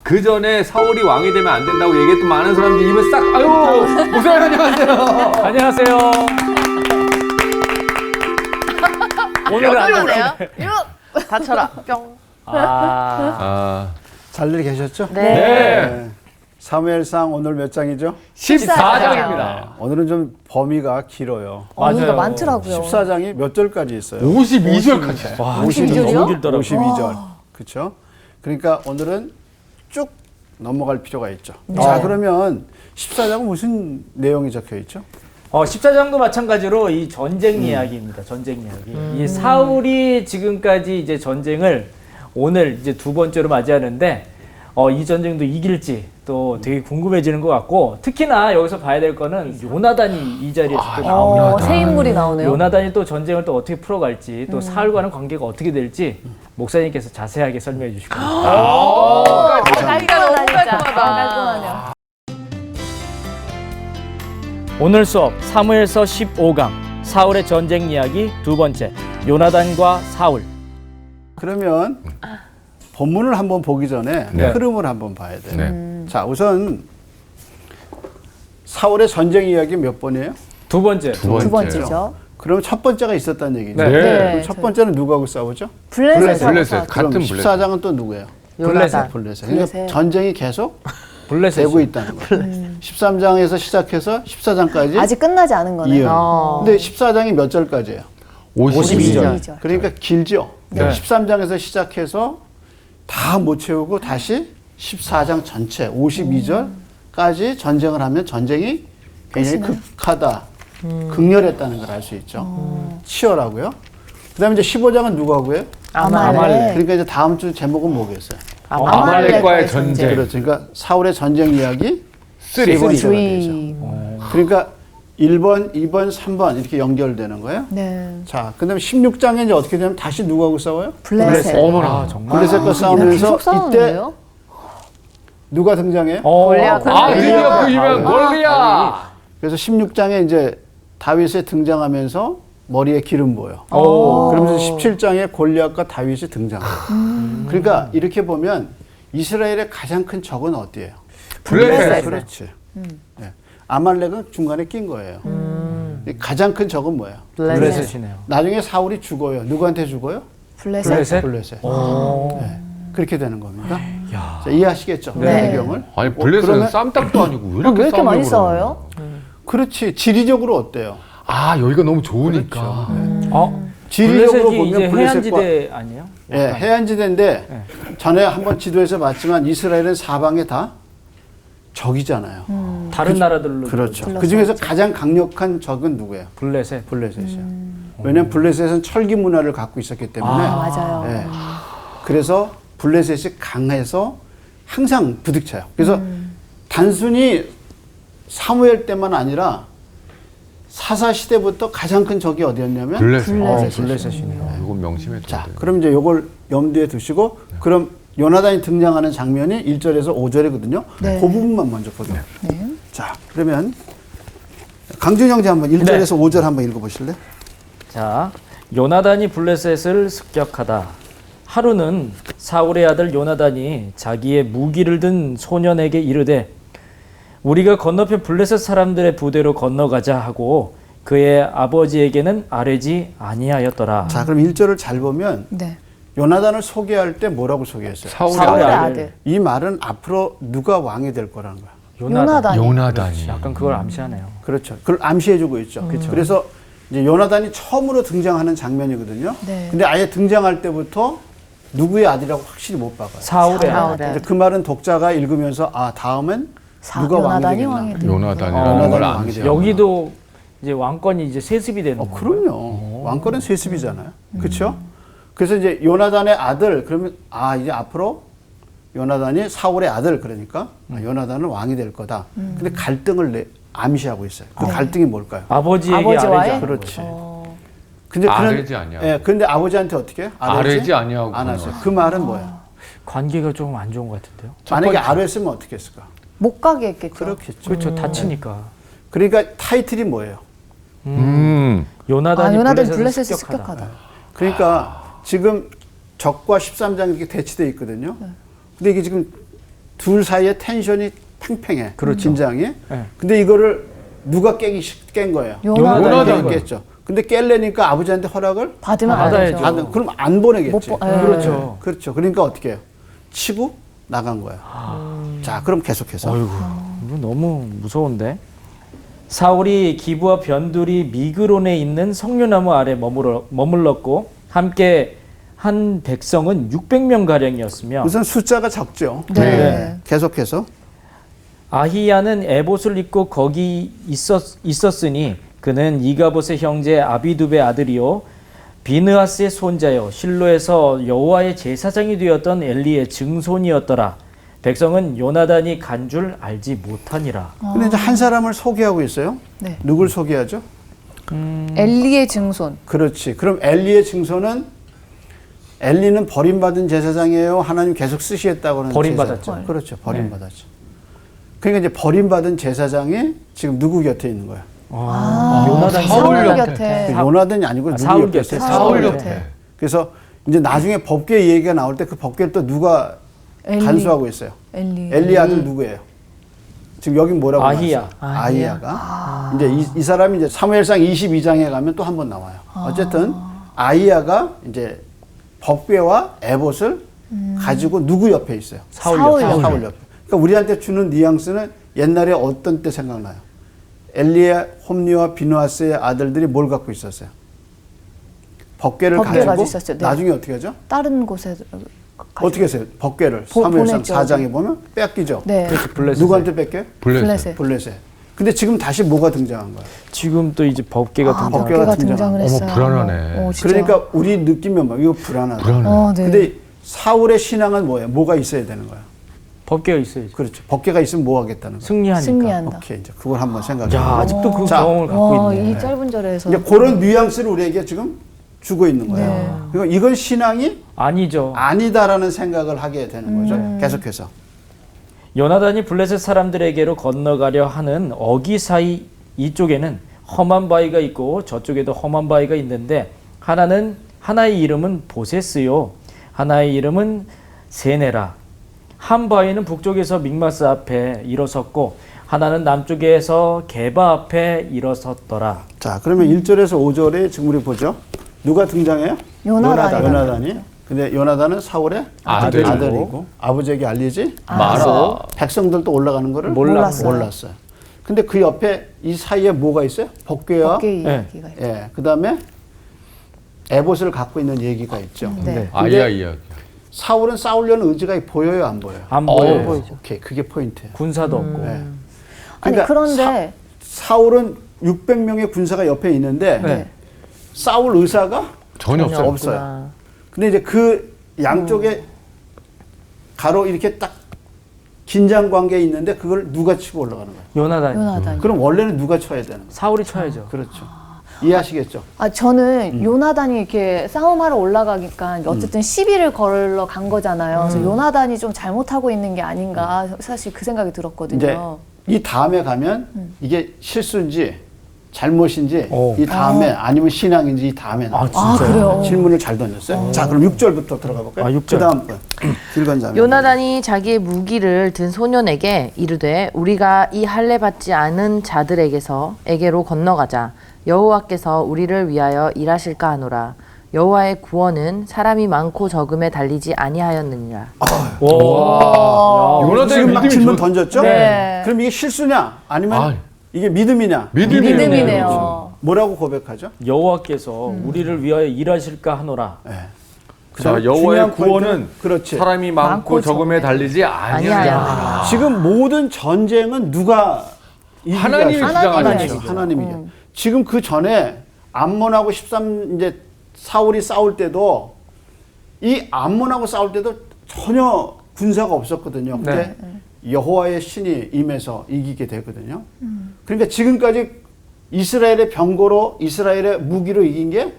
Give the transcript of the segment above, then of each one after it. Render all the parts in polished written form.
그 전에 사울이 왕이 되면 안 된다고 얘기했던 많은 사람들이 입을 싹 아유 목사님 안녕하세요. 안녕하세요. 오늘은 안녕하세요. 다쳐라. 뿅. 잘들 계셨죠? 네. 사무엘상 오늘 몇 장이죠? 14장입니다. 오늘은 좀 범위가 길어요. 맞아요. 많더라고요. 14장이 몇 절까지 있어요? 52절까지. 와, 52절이요? 너무 길더라고요. 52절. 그렇죠? 그러니까 오늘은 쭉 넘어갈 필요가 있죠. 자, 그러면 14장은 무슨 내용이 적혀 있죠? 14장도 마찬가지로 이 전쟁 이야기입니다. 전쟁 이야기. 이 사울이 지금까지 이제 전쟁을 오늘 이제 두 번째로 맞이하는데 이 전쟁도 이길지 또 되게 궁금해지는 것 같고 특히나 여기서 봐야 될 거는 요나단이 이 자리에서 또 나옵니다. 새 인물이 나오네요. 요나단이 또 전쟁을 또 어떻게 풀어갈지 또 사울과는 관계가 어떻게 될지 목사님께서 자세하게 설명해 주실 겁니다. 깔끔하다 진짜. 깔끔하네요. 오늘 수업 사무엘서 15강 사울의 전쟁 이야기 두 번째 요나단과 사울. 그러면 본문을 한번 보기 전에 네. 흐름을 한번 봐야 돼요. 네. 자, 우선 사울의 전쟁 이야기 몇 번이에요? 두 번째. 두 번째죠. 그럼 첫 번째가 있었다는 얘기죠. 네. 그럼 첫 번째는 누구하고 싸우죠? 블레셋. 블레셋 그럼 같은 블레셋. 14장은 또 누구예요? 블레셋. 블레셋. 그러니까 블레셋. 전쟁이 계속 블레셋. 되고 있다는 거예요. 13장에서 시작해서 14장까지 아직 끝나지 않은 거네요. 이어요. 근데 14장이 몇 절까지예요? 52절. 그러니까 길죠. 네. 13장에서 시작해서 다 못 채우고 다시 14장 전체 52절까지 전쟁을 하면 전쟁이 굉장히 극하다, 극렬했다는 걸 알 수 있죠. 치열하고요. 그 다음에 이제 15장은 누구하고 해요? 아말렉. 그러니까 이제 다음 주 제목은 뭐겠어요? 아말렉과의 전쟁. 그렇죠. 그러니까 사울의 전쟁 이야기 쓰리. 세 번째가 되죠. 주의. 그러니까 1번, 2번, 3번 이렇게 연결되는 거예요. 네. 자, 그 다음에 16장에 이제 어떻게 되면 다시 누구하고 싸워요? 블레셋. 어머나. 정말. 블레셋과 계속 싸우면서 이때 싸우는데요? 누가 등장해요? 골리앗. 드디어 그 유명한 골리앗. 그래서 16장에 이제 다윗이 등장하면서 머리에 기름 부어요. 오. 그러면서 17장에 골리앗과 다윗이 등장해요. 그러니까 이렇게 보면 이스라엘의 가장 큰 적은 어디예요? 블레셋. 그렇지. 네. 아말렉은 중간에 낀 거예요. 가장 큰 적은 뭐예요? 블레셋이네요. 나중에 사울이 죽어요. 누구한테 죽어요? 블레셋. 블레셋. 오. 네. 그렇게 되는 겁니다. 야. 자, 이해하시겠죠? 네. 배경을. 아니 블레셋은 그러면- 쌈딱도 아니고 왜 왜 이렇게 이렇게 많이 싸우려고 싸워요? 그렇지. 지리적으로 어때요? 아 여기가 너무 좋으니까. 지리적으로 블레셋이 이제 보면 블레셋과 해안지대 아니에요? 예, 해안지대인데 전에 한번 지도에서 봤지만 이스라엘은 사방에 다 적이잖아요. 다른 나라들로. 그렇죠. 그 중에서 가장 강력한 적은 누구예요? 블레셋. 블레셋이요. 왜냐하면 블레셋은 철기 문화를 갖고 있었기 때문에. 맞아요. 예. 그래서 블레셋이 강해서 항상 부딪혀요. 그래서 단순히 사무엘 때만 아니라 사사 시대부터 가장 큰 적이 어디였냐면 블레셋. 블레셋이네요. 이건 명심해둬야 자, 돼. 그럼 이제 요걸 염두에 두시고 그럼 요나단이 등장하는 장면이 1절에서 5절이거든요. 네. 그 부분만 먼저 보세요. 네. 자, 그러면 강준 형제 한번 1절에서 5절 한번 읽어 보실래요? 자, 요나단이 블레셋을 습격하다. 하루는 사울의 아들 요나단이 자기의 무기를 든 소년에게 이르되 우리가 건너편 블레셋 사람들의 부대로 건너가자 하고 그의 아버지에게는 아뢰지 아니하였더라. 자, 그럼 1절을 잘 보면 네. 요나단을 소개할 때 뭐라고 소개했어요? 사울의 사울의 아들. 아들. 이 말은 앞으로 누가 왕이 될 거라는 거야. 요나단. 요나단이. 약간 그걸 암시하네요. 그렇죠. 그걸 암시해주고 있죠. 그래서 이제 요나단이 처음으로 등장하는 장면이거든요. 네. 근데 아예 등장할 때부터 누구의 아들이라고 확실히 못 박아요. 사울의 사울의 아들. 아들. 이제 그 말은 독자가 읽으면서 다음은 누가 왕이 요나단이 되겠나. 왕이 되겠나. 요나단이라는 요나단이 걸 왕이 암시. 돼요. 여기도 이제 왕권이 이제 세습이 되는 거예요. 그럼요. 왕권은 세습이잖아요. 그렇죠? 그래서 이제 요나단의 아들 그러면 이제 앞으로 요나단이 사울의 아들 그러니까 요나단은 왕이 될 거다. 근데 갈등을 암시하고 있어요. 그 갈등이 뭘까요? 아버지에게 아버지와의? 아뢰지 않는 그렇지. 거죠. 근데 아뢰지 아니하고. 예, 근데 아버지한테 어떻게 해요? 아뢰지 아니하고 안 하세요. 그 말은 뭐야? 관계가 조금 안 좋은 것 같은데요. 만약에 아뢰했으면 어떻게 했을까? 못 가게 했겠죠. 그렇겠죠. 그렇죠. 다치니까. 그러니까 타이틀이 뭐예요? 요나단이 요나단 블레셋을 블레셋을 습격하다. 습격하다. 그러니까 지금 적과 13장 이렇게 대치돼 있거든요. 근데 이게 지금 둘 사이에 텐션이 팽팽해. 그렇죠. 긴장이. 네. 근데 이거를 누가 깬 거예요? 요나단이 깼죠. 근데 깰래니까 아버지한테 허락을 받으면 받아야죠. 안 되죠. 그럼 안 보내겠지. 못 보- 예. 그렇죠. 그렇죠. 그러니까 어떻게 해요? 치고 나간 거예요. 자, 그럼 계속해서. 어이구, 이거 너무 무서운데. 사울이 기브와 변두리 미그론에 있는 석류나무 아래 머물렀고 함께 한 백성은 600명 가량이었으며 우선 숫자가 적죠. 네. 계속해서. 아히야는 에봇을 입고 거기 있었으니 그는 이가봇의 형제 아비두베 아들이요 비느하스의 손자요 실로에서 여호와의 제사장이 되었던 엘리의 증손이었더라. 백성은 요나단이 간 줄 알지 못하니라. 근데 이제 한 사람을 소개하고 있어요. 네. 누굴 소개하죠? 엘리의 증손. 그렇지. 그럼 엘리의 증손은 엘리는 버림받은 제사장이에요. 하나님 계속 쓰시겠다고 하는 버림받았죠. 제사장. 그렇죠. 버림받았죠. 그러니까 이제 버림받은 제사장이 지금 누구 곁에 있는 거야? 요나단 사울 곁에. 요나단이 아니고 누구 사울 곁에 곁에. 있어요? 사울 사울 곁에. 그래서 이제 나중에 법궤 얘기가 나올 때 그 법궤를 또 누가 엘리. 간수하고 있어요? 엘리. 엘리 아들 누구예요? 지금 여기 뭐라고 아히야. 나왔어요? 아히야가. 이제 이 사람이 이제 사무엘상 22장에 가면 또 한 번 나와요. 어쨌든 아히야가 이제 법궤와 에봇을 가지고 누구 옆에 있어요? 사울 사울 옆에. 그러니까 우리한테 주는 뉘앙스는 옛날에 어떤 때 생각나요? 엘리의 홈리와 비누아스의 아들들이 뭘 갖고 있었어요? 법궤를 법궤 가지고 가지고 있었죠. 네. 나중에 어떻게 하죠? 다른 곳에 어떻게 했어요? 법궤를 사무엘상 보냈죠. 4장에 보면 뺏기죠. 네. 블레셋. 누구한테 뺏겨요? 블레셋. 블레셋. 근데 지금 다시 뭐가 등장한 거야? 지금 또 이제 법궤가 등장. 법궤가 법궤가 등장한 등장을 했어요. 불안하네. 진짜. 그러니까 우리 느낌이 뭐 이거 불안하다. 불안해. 네. 근데 사울의 신앙은 뭐예요? 뭐가 있어야 되는 거야? 법궤가 있어야죠. 그렇죠. 법궤가 있으면 뭐 하겠다는 거야? 승리하니까. 승리한다. 오케이, 이제 그걸 한번 생각해. 야, 아직도 그 자, 경험을 갖고 와, 있네. 이 짧은 절에서. 이제 그런 뉘앙스를 우리에게 지금 주고 있는 거예요. 네. 그러니까 이건 신앙이 아니죠. 아니다라는 생각을 하게 되는 거죠. 계속해서. 요나단이 블레셋 사람들에게로 건너가려 하는 어기 사이 이쪽에는 험한 바위가 있고 저쪽에도 험한 바위가 있는데 하나의 이름은 보세스요 하나의 이름은 세네라. 한 바위는 북쪽에서 믹마스 앞에 일어섰고 하나는 남쪽에서 게바 앞에 일어섰더라. 자, 그러면 1절에서 5절에 지금 우리 보죠. 누가 등장해요? 요나단이. 요나단이. 근데 요나단은 사울의 아들이고. 아들이고 아버지에게 알리지 마라. 백성들도 올라가는 거를 몰랐어요. 근데 그 옆에 이 사이에 뭐가 있어요? 법궤와 법궤 이야기가 있죠. 예, 그다음에 에봇을 갖고 있는 얘기가 있죠. 네. 아이야 이야기. 사울은 싸우려는 의지가 보여요, 안 보여요? 안 보여요. 보이죠. 오케이, 그게 포인트예요. 군사도 없고. 예. 아니 그러니까 그런데 사울은 600명의 군사가 옆에 있는데 네. 싸울 의사가 전혀 없어요. 없어요. 근데 이제 그 양쪽에 가로 이렇게 딱 긴장 관계에 있는데 그걸 누가 치고 올라가는 거예요? 요나단. 요나단이. 그럼 원래는 누가 쳐야 되는 거예요? 사울이 쳐야죠. 그렇죠. 이해하시겠죠? 아 저는 요나단이 이렇게 싸움하러 올라가니까 어쨌든 시비를 걸러 간 거잖아요. 그래서 요나단이 좀 잘못하고 있는 게 아닌가 사실 그 생각이 이제 들었거든요. 이 다음에 가면 이게 실수인지 잘못인지 오. 이 다음에 아니면 신앙인지 이 다음에 나와요. 아 그래요. 질문을 잘 던졌어요. 자, 그럼 6절부터 들어가 볼까요? 아, 6절. 그 다음 분. 길건 자매. 요나단이 자기의 무기를 든 소년에게 이르되 우리가 이 할례 받지 않은 자들에게로 건너가자. 여호와께서 우리를 위하여 일하실까 하노라. 여호와의 구원은 사람이 많고 적음에 달리지 아니하였느니라. 와. 요나단의 지금 막 믿음이 질문 던졌죠? 네. 그럼 이게 실수냐? 아니면 아. 이게 믿음이냐? 믿음이네요. 뭐라고 고백하죠? 여호와께서 우리를 위하여 일하실까 하노라. 네. 자, 중요한 여호와의 포인트는 구원은 그렇지. 사람이 많고 적음에 달리지 아니하냐. 지금 모든 전쟁은 누가 이기게 하나님이 하시죠? 주장하시죠. 하나님이죠. 지금 그 전에 암몬하고 13 이제 사울이 싸울 때도 이 암몬하고 싸울 때도 전혀 군사가 없었거든요. 근데 여호와의 신이 임해서 이기게 되거든요. 그러니까 지금까지 이스라엘의 병거로 이스라엘의 무기로 이긴 게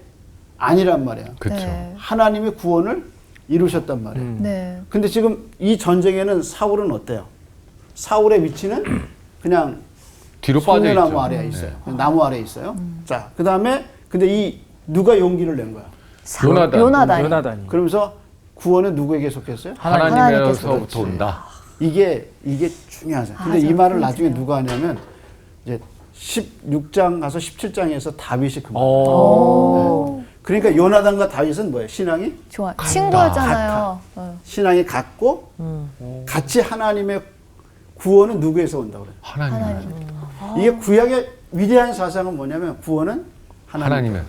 아니란 말이에요. 그렇죠. 네. 하나님의 구원을 이루셨단 말이에요. 네. 근데 지금 이 전쟁에는 사울은 어때요? 사울의 위치는 그냥 뒤로 빠져 있죠. 소녀나무 아래에 있어요. 나무 아래에 있어요. 자, 그 다음에 근데 이 누가 용기를 낸 거야? 요나단. 요나단이. 요나단이. 그러면서 구원은 누구에게 속했어요? 하나님에서부터 온다. 이게 중요하죠. 근데 이 말을 나중에 누가 하냐면 이제 16장 가서 17장에서 다윗이 그 말. 네. 그러니까 요나단과 다윗은 뭐예요? 신앙이 좋아. 친구였잖아요. 신앙이 같고 같이 하나님의 구원은 누구에서 온다고 그래요? 하나님. 이게 구약의 위대한 사상은 뭐냐면 구원은 하나님의.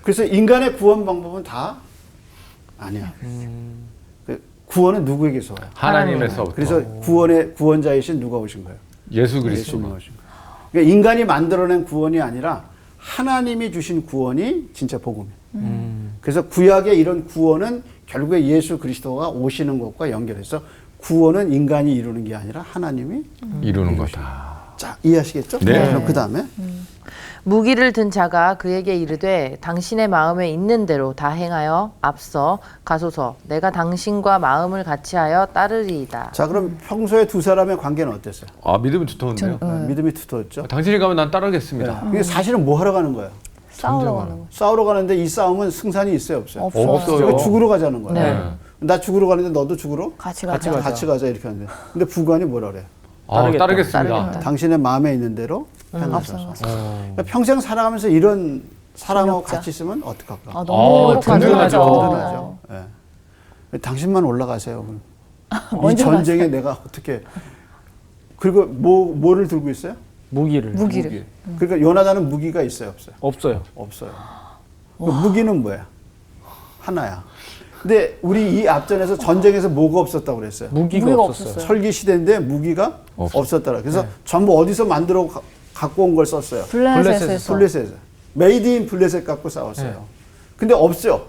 그래서 인간의 구원 방법은 다 아니야. 그 구원은 누구에게서 와요? 하나님에서부터. 그래서 구원의 구원자이신 누가 오신 거예요? 예수 예수님이 그리스도가. 오신 거예요. 그러니까 인간이 만들어낸 구원이 아니라 하나님이 주신 구원이 진짜 복음이에요. 그래서 구약의 이런 구원은 결국에 예수 그리스도가 오시는 것과 연결해서 구원은 인간이 이루는 게 아니라 하나님이 이루는 거다. 자, 이해하시겠죠? 네. 그럼 그 다음에 무기를 든 자가 그에게 이르되 당신의 마음에 있는 대로 다 행하여 앞서 가소서. 내가 당신과 마음을 같이하여 따르리이다. 자, 그럼 평소에 두 사람의 관계는 어땠어요? 아, 믿음이 두터운데요. 믿음이 두터웠죠? 당신이 가면 난 따르겠습니다. 근데 사실은 뭐 하러 가는 거예요? 싸우러 가는 거. 싸우러 가는데 이 싸움은 승산이 있어요, 없어요? 없어요. 그러니까 죽으러 가자는 거예요. 네. 나 죽으러 가는데 너도 죽으러? 같이 가자. 같이 가자 이렇게 하는데. 근데 부관이 뭐라 그래요? 따르겠습니다. 따르겠다. 당신의 마음에 있는 대로 행하소서. 그러니까 평생 살아가면서 이런 사람하고 동력자. 같이 있으면 어떡할까? 아, 너무 든든하죠. 든든하죠. 예. 당신만 올라가세요. 이 먼저 전쟁에 내가 어떻게 그리고 뭐를 들고 있어요? 무기를. 무기를. 그러니까 요나단은 무기가 있어요, 없어요? 없어요. 없어요. 그 무기는 뭐야? 하나야. 근데 우리 이 앞전에서 전쟁에서 뭐가 없었다고 그랬어요? 무기가 없었어요. 철기 시대인데 무기가 없었더라. 그래서 전부 어디서 만들어 갖고 온 걸 썼어요. 블레셋에서. 블레셋에서. 메이드 인 블레셋 갖고 싸웠어요. 근데 없죠.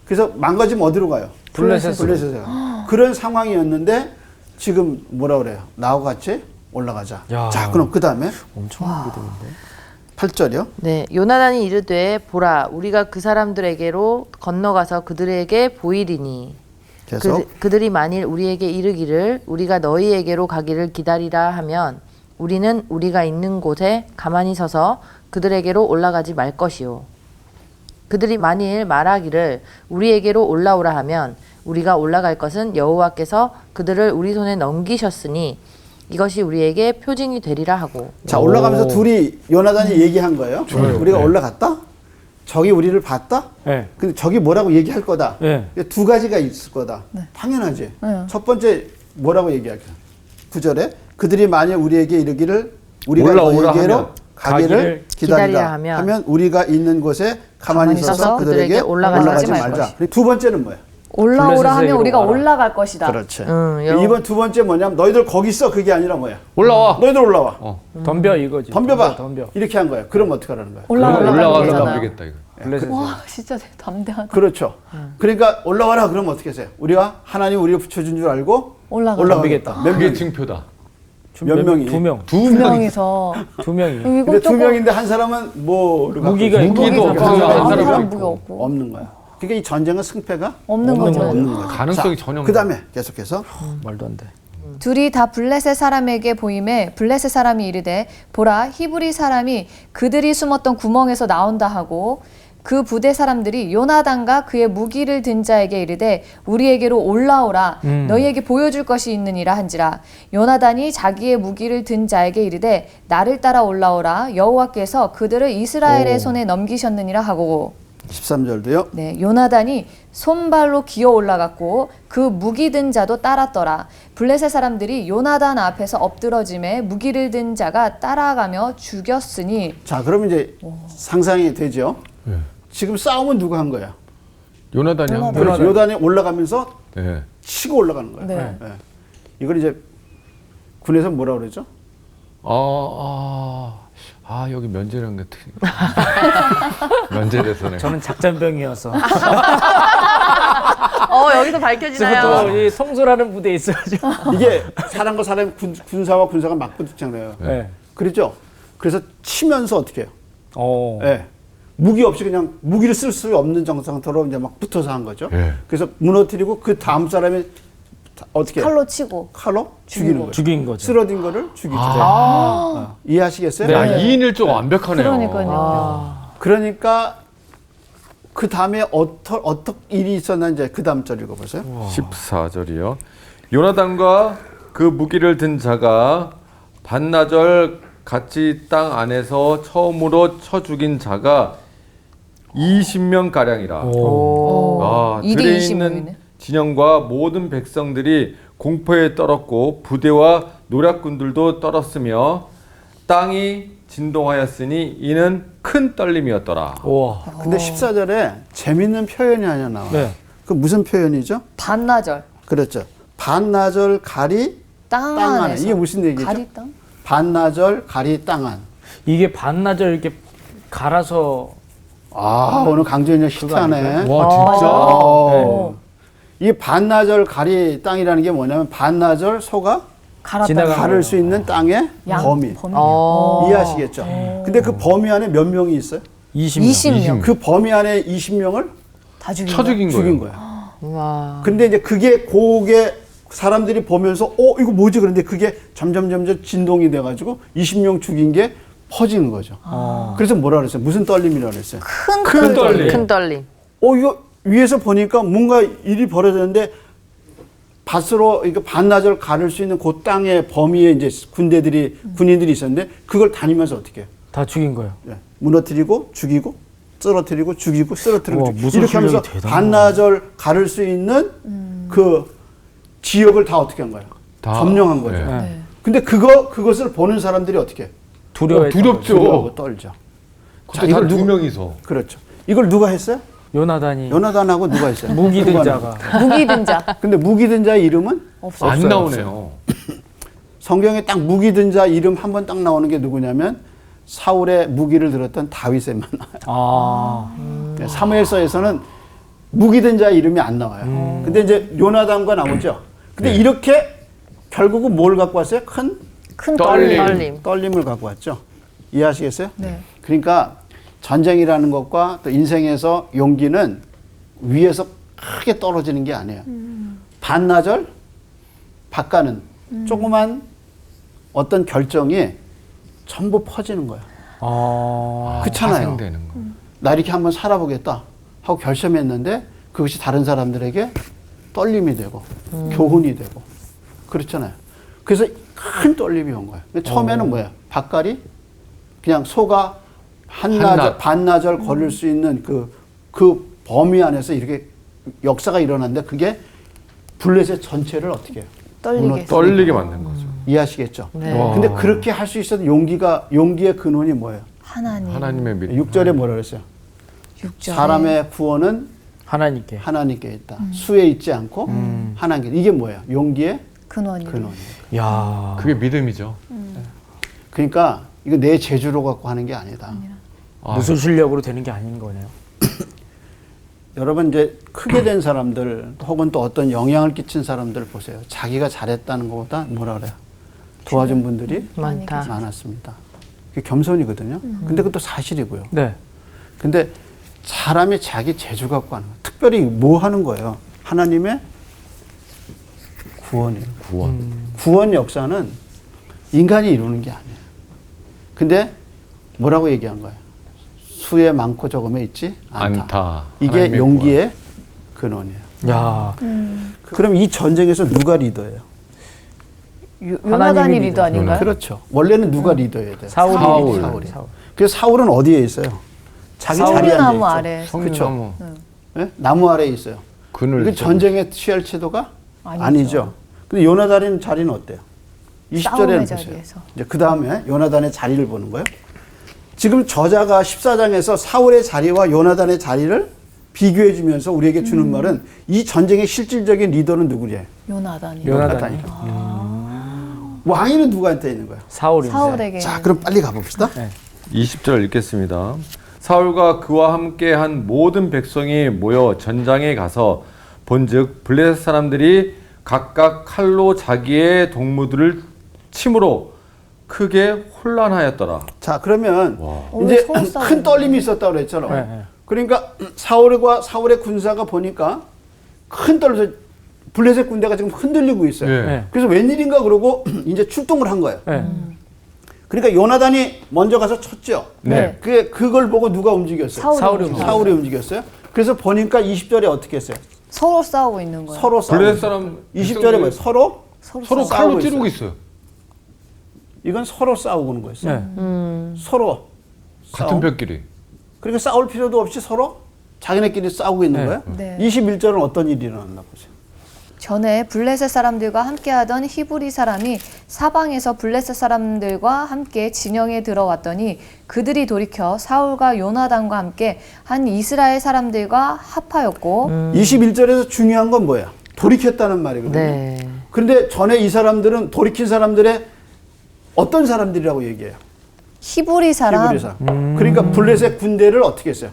그래서 망가지면 어디로 가요? 블레셋으로. 블레셋에 가요. 그런 상황이었는데 지금 뭐라 그래요? 나하고 같이 올라가자. 야. 자, 그럼 그 다음에 엄청난 믿음인데. 8절이요. 네, 요나단이 이르되 보라 우리가 그 사람들에게로 건너가서 그들에게 보이리니 계속. 그들이 만일 우리에게 이르기를 우리가 너희에게로 가기를 기다리라 하면 우리는 우리가 있는 곳에 가만히 서서 그들에게로 올라가지 말 것이요. 그들이 만일 말하기를 우리에게로 올라오라 하면 우리가 올라갈 것은 여호와께서 그들을 우리 손에 넘기셨으니 이것이 우리에게 표징이 되리라 하고. 자, 올라가면서 둘이 요나단이 얘기한 거예요. 우리가 올라갔다? 적이 우리를 봤다? 네. 근데 적이 뭐라고 얘기할 거다. 네. 두 가지가 있을 거다. 당연하지. 첫 번째 뭐라고 얘기할까? 9절에 그들이 만약 우리에게 이르기를 우리가 올라오라 너희에게로 하면, 가기를 기다리라 기다리라 하면 우리가 있는 곳에 가만히 가만히 서서 서서 그들에게 그들에게 올라가지 올라가지 말자. 그리고 두 번째는 뭐야? 올라오라 하면 블레셋에게로 우리가 가라. 올라갈 것이다. 그렇지. 여- 이번 두 번째 뭐냐면 너희들 거기 있어. 그게 아니라 뭐야? 올라와. 너희들 올라와. 덤벼 이거지. 덤벼봐. 덤벼. 이렇게 한 거야. 그럼 어떻게 하라는 거야? 올라가서 올라가는 거잖아요. 덤비겠다 이거. 블레셋. 와, 진짜 담대하다. 그렇죠. 그러니까 올라와라. 그럼 어떻게 하세요? 우리가 하나님 우리를 붙여준 줄 알고 올라가겠다. 몇 그게 명? 증표다. 몇 명이? 두 명. 두 두 명이. 명이서. 두 명이. 이거 근데 두 조금 명인데 한 사람은 뭐를 갖고 무기가 있어요? 있고. 무기도 없고 한 한 사람이 사람 있고. 무기 없고. 없는 거야. 그러니까 이 전쟁은 승패가 없는 없는 거죠. 거죠. 없는 거야. 가능성이 전혀 없는 그 다음에 계속해서 말도 안 돼. 둘이 다 블레셋 사람에게 보임에 블레셋 사람이 이르되 보라 히브리 사람이 그들이 숨었던 구멍에서 나온다 하고 그 부대 사람들이 요나단과 그의 무기를 든 자에게 이르되 우리에게로 올라오라 너희에게 보여줄 것이 있느니라 한지라 요나단이 자기의 무기를 든 자에게 이르되 나를 따라 올라오라 여호와께서 그들을 이스라엘의 손에 넘기셨느니라 하고 13절도요. 네, 요나단이 손발로 기어 올라갔고 그 무기 든 자도 따랐더라. 블레셋 사람들이 요나단 앞에서 엎드러짐에 무기를 든 자가 따라가며 죽였으니. 자, 그러면 이제 상상이 되죠. 지금 싸움은 누가 한 거야? 요나단이 한 거예요. 그렇죠. 요단이 올라가면서 네. 치고 올라가는 거야. 네. 이걸 이제 군에서 뭐라 그러죠? 여기 면제랑 같은. 면제대선에. 저는 작전병이어서. 여기서 밝혀지나요? 또 통솔하는 부대에 있어가지고. 이게 사람과 사람 군사와 군사가 맞부딪잖아요. 네. 그렇죠? 그래서 치면서 어떻게 해요? 어. 예. 무기 없이 그냥 무기를 쓸 수 없는 상태로 이제 막 붙어서 한 거죠. 예. 그래서 무너뜨리고 그 다음 사람이 어떻게 해요? 칼로 치고. 칼로 죽이는 거예요. 죽인 거죠. 쓰러진 거를 죽이죠. 이해하시겠어요? 네. 야, 2인일조 완벽하네요. 그러니까요. 그러니까 그 다음에 어떤 일이 있었나 이제 그 다음 절 읽어보세요. 14절이요. 요나단과 그 무기를 든 자가 반나절 같이 땅 안에서 처음으로 쳐 죽인 자가 20명 가량이라. 아, 2대 들에 20 명이네. 있는 진영과 모든 백성들이 공포에 떨었고 부대와 노략군들도 떨었으며 땅이 진동하였으니 이는 큰 떨림이었더라. 우와. 근데 14절에 재밌는 표현이 하나 나와요. 네. 그 무슨 표현이죠? 반나절 그렇죠. 반나절 가리 땅 땅 안에. 안에서 이게 무슨 얘기죠? 가리 땅? 반나절 가리 땅 안. 이게 반나절 이렇게 갈아서 아, 오늘 강조인형 히트하네. 와 진짜? 어. 이 반나절 가리 땅이라는 게 뭐냐면 반나절 소가 갈았다. 지나가- 가를 수 있는 땅의 범위. 이해하시겠죠? 근데 그 범위 안에 몇 명이 있어요? 20명. 20명 그 범위 안에 20명을 다 죽인 쳐 거야. 죽인 죽인 거예요. 거야. 와. 근데 이제 그게 사람들이 보면서 이거 뭐지? 그런데 그게 점점 진동이 돼가지고 20명 죽인 게 퍼지는 거죠. 그래서 뭐라 그랬어요? 무슨 떨림이라고 그랬어요? 큰 떨림. 큰 떨림. 이거 위에서 보니까 뭔가 일이 벌어졌는데 밭으로 그러니까 반나절 가를 수 있는 그 땅의 범위에 이제 군인들이 있었는데 그걸 다니면서 어떻게 해요? 다 죽인 거예요. 예, 무너뜨리고 죽이고 쓰러뜨리고 죽이고 쓰러뜨리고 우와, 죽이고 무슨 이렇게 하면서 훈련이 대단하다. 반나절 가를 수 있는 그 지역을 다 어떻게 한 거예요? 다. 점령한 거죠. 네. 근데 그것을 보는 사람들이 어떻게 해요? 두려워했던 두렵죠. 두려워하고 떨죠. 자, 그것도 이걸 다 두 명이서. 그렇죠. 이걸 누가 했어요? 거죠. 요나단이 요나단하고 누가 했어요? 무기 든 누가 자가 무기 든 자. 근데 무기 든 자의 이름은 없어요. 안 나오네요. 성경에 딱 무기 든 자 이름 한 번 딱 나오는 게 누구냐면 사울의 무기를 들었던 다윗에만 나와요. 아. 사무엘서에서는 무기 든 자의 이름이 안 나와요. 근데 이제 요나단과 나오죠. 근데 이렇게 결국은 뭘 갖고 왔어요? 큰 큰 떨림. 떨림. 떨림을 갖고 왔죠. 이해하시겠어요? 네. 그러니까 전쟁이라는 것과 또 인생에서 용기는 위에서 크게 떨어지는 게 아니에요. 반나절 바깥은 조그만 어떤 결정이 전부 퍼지는 거예요. 아. 그렇잖아요. 파생되는 거. 나 이렇게 한번 살아보겠다 하고 결심했는데 그것이 다른 사람들에게 떨림이 되고 교훈이 되고 그렇잖아요. 그래서 큰 떨림이 온 거예요. 처음에는 뭐야? 밭갈이 그냥 소가 한나절, 반나절 걸릴 수 있는 그 범위 안에서 이렇게 역사가 일어났는데 그게 블레셋 전체를 어떻게 해요? 떨리게. 떨리게 만든 거죠. 이해하시겠죠? 네. 와. 근데 그렇게 할 수 있어도 용기의 근원이 뭐예요? 하나님. 하나님의 믿음. 6절에 뭐라 그랬어요? 6절. 사람의 구원은 하나님께. 하나님께 있다. 수에 있지 않고 하나님께. 이게 뭐예요? 용기의 근원이. 근원이에요. 야. 그게 믿음이죠. 그러니까 이거 내 재주로 갖고 하는 게 아니다. 아, 무술 실력으로 되는 게 아닌 거네요. 여러분 이제 크게 된 사람들 혹은 또 어떤 영향을 끼친 사람들 보세요. 자기가 잘했다는 것보다 뭐라 그래요? 도와준 분들이 많다. 많았습니다. 그게 겸손이거든요. 근데 그것도 사실이고요. 네. 근데 사람이 자기 재주 갖고 하는 거예요. 특별히 뭐 하는 거예요? 하나님의 구원이에요. 구원 역사는 인간이 이루는 게 아니에요. 근데 뭐라고 얘기한 거예요? 수에 많고 적음에 있지 않다. 이게 하나님의 용기의 근원이에요. 야. 그럼 이 전쟁에서 누가 리더예요? 요나단이 하나님이 리더 아닌가요? 그렇죠. 원래는 누가 리더여야 돼요? 사울이. 사울이. 그래서 사울은 어디에 있어요? 자기 자리에 앉아 나무 있죠. 아래. 성나무 네? 나무 아래에 있어요. 그늘 이건 전쟁에 취할 태도가 아니죠. 아니죠. 근데 요나단의 자리는 어때요? 20절에는 싸움의 보세요. 자리에서. 이제 그 다음에 요나단의 자리를 보는 거예요. 지금 저자가 14장에서 사울의 자리와 요나단의 자리를 비교해 주면서 우리에게 주는 말은 이 전쟁의 실질적인 리더는 누구냐? 요나단이. 요나단이. 왕위는 누구한테 있는 거예요? 사울이. 사울에게. 자, 그럼 빨리 가봅시다. 20절 읽겠습니다. 사울과 그와 함께 한 모든 백성이 모여 전장에 가서 본즉 블레셋 사람들이 각각 칼로 자기의 동무들을 침으로 크게 혼란하였더라. 자, 그러면 와. 이제 서로 싸우는 큰 떨림이 있었다고 그랬잖아요. 네, 네. 그러니까 사울의 군사가 보니까 큰 떨림, 블레셋 군대가 지금 흔들리고 있어요. 예. 네. 그래서 웬일인가 그러고 이제 출동을 한 거예요. 네. 그러니까 요나단이 먼저 가서 쳤죠. 네. 그걸 보고 누가 움직였어요? 사울이 사울이 움직였어요. 그래서 보니까 20절에 어떻게 했어요? 서로 싸우고 있는 거예요. 서로 싸우고. 블레셋 사람 20절에 뭐예요? 서로 서로 싸우고 칼로 찌르고 있어요. 있어요. 이건 서로 싸우고는 거였어요. 네. 서로 같은 싸움. 벽끼리. 그러니까 싸울 필요도 없이 서로 자기네끼리 싸우고 있는 네. 거예요. 네. 21절은 어떤 일이 일어났나 보세요. 전에 블레셋 사람들과 함께하던 히브리 사람이 사방에서 블레셋 사람들과 함께 진영에 들어왔더니 그들이 돌이켜 사울과 요나단과 함께 한 이스라엘 사람들과 합하였고 21절에서 중요한 건 뭐야? 돌이켰다는 말이거든요. 네. 그런데 전에 이 사람들은 돌이킨 사람들의 어떤 사람들이라고 얘기해요? 히브리 사람, 히브리 사람. 그러니까 블레셋 군대를 어떻게 했어요?